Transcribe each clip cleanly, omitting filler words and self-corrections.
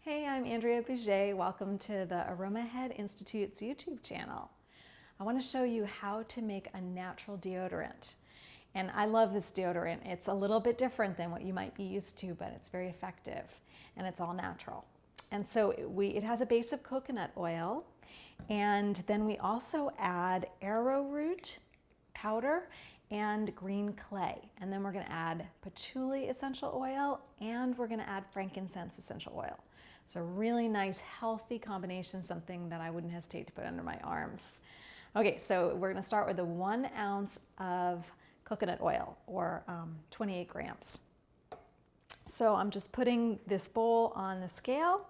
Hey, I'm Andrea Bouget. Welcome to the Aromahead Institute's YouTube channel. I want to show you how to make a natural deodorant. And I love this deodorant. It's a little bit different than what you might be used to, but it's very effective and it's all natural. And so it has a base of coconut oil, and then we also add arrowroot powder and green clay. And then we're going to add patchouli essential oil, and we're going to add frankincense essential oil. It's a really nice, healthy combination, something that I wouldn't hesitate to put under my arms. Okay, so we're going to start with the 1 ounce of coconut oil, or 28 grams. So I'm just putting this bowl on the scale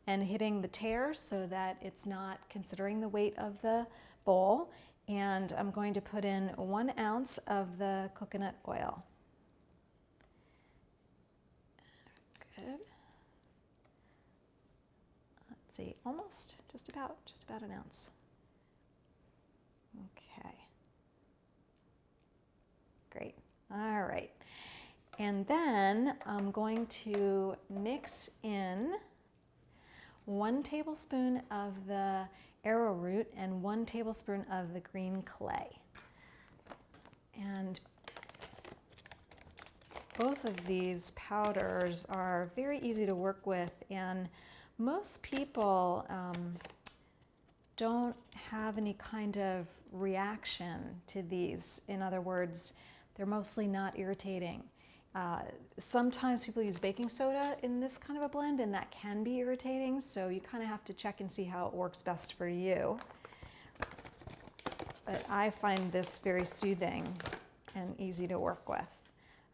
and hitting the tare so that it's not considering the weight of the bowl. And I'm going to put in 1 ounce of the coconut oil. Good. Let's see, almost, just about an ounce. Okay. Great. All right. And then I'm going to mix in 1 tablespoon of the arrowroot and 1 tablespoon of the green clay. And both of these powders are very easy to work with, and most people don't have any kind of reaction to these. In other words, they're mostly not irritating. Sometimes people use baking soda in this kind of a blend, and that can be irritating, so you kind of have to check and see how it works best for you. But I find this very soothing and easy to work with.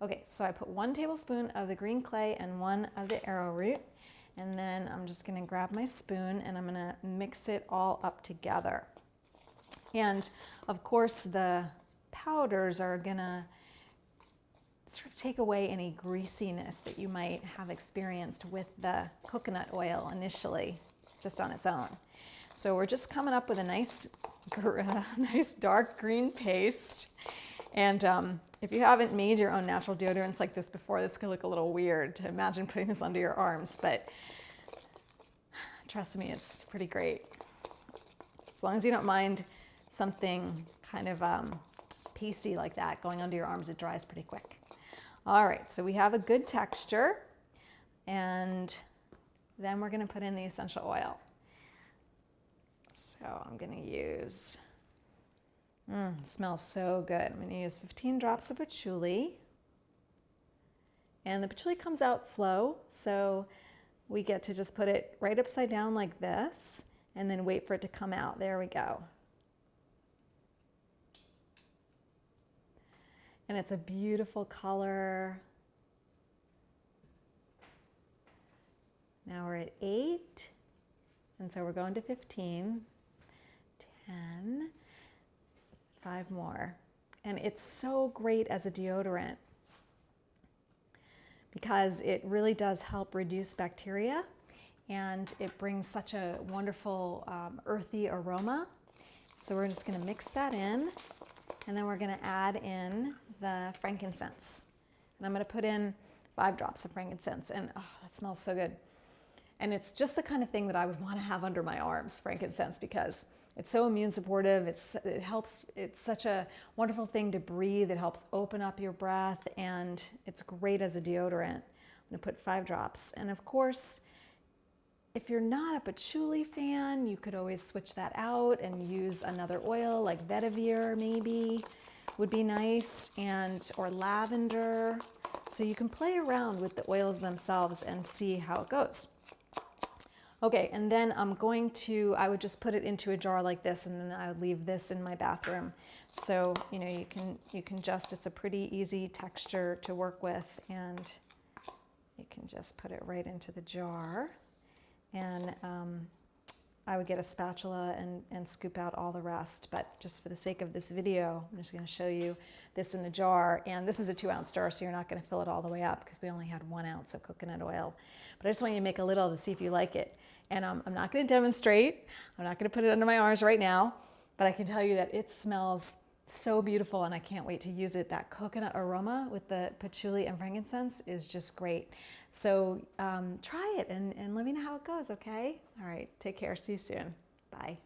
Okay, so I put 1 tablespoon of the green clay and 1 of the arrowroot, and then I'm just going to grab my spoon and I'm going to mix it all up together. And of course the powders are going to sort of take away any greasiness that you might have experienced with the coconut oil initially, just on its own. So we're just coming up with a nice dark green paste. And if you haven't made your own natural deodorants like this before, this could look a little weird to imagine putting this under your arms, but trust me, it's pretty great. As long as you don't mind something kind of pasty like that going under your arms, it dries pretty quick. All right, so we have a good texture, and then we're going to put in the essential oil. So I'm going to use, smells so good. I'm going to use 15 drops of patchouli, and the patchouli comes out slow, so we get to just put it right upside down like this, and then wait for it to come out. There we go. And it's a beautiful color. Now we're at 8, and so we're going to 15, 10, 5 more. And it's so great as a deodorant because it really does help reduce bacteria, and it brings such a wonderful earthy aroma. So we're just going to mix that in, and then we're going to add in the frankincense. And I'm going to put in 5 drops of frankincense, and oh, that smells so good. And it's just the kind of thing that I would want to have under my arms, frankincense, because it's so immune supportive. It helps. It's such a wonderful thing to breathe. It helps open up your breath, and it's great as a deodorant. I'm going to put 5 drops. And of course, if you're not a patchouli fan, you could always switch that out and use another oil like Vetiver maybe would be nice, or lavender. So you can play around with the oils themselves and see how it goes. Okay, and then I would just put it into a jar like this, and then I would leave this in my bathroom. So, you know, you can just, it's a pretty easy texture to work with, and you can just put it right into the jar. And I would get a spatula and scoop out all the rest, but just for the sake of this video, I'm just going to show you this in the jar. And this is a 2 ounce jar, so you're not going to fill it all the way up because we only had 1 ounce of coconut oil. But I just want you to make a little to see if you like it. And I'm not going to demonstrate. I'm not going to put it under my arms right now, but I can tell you that it smells so beautiful, and I can't wait to use it. That coconut aroma with the patchouli and frankincense is just great. So try it and let me know how it goes, okay? All right, take care. See you soon. Bye.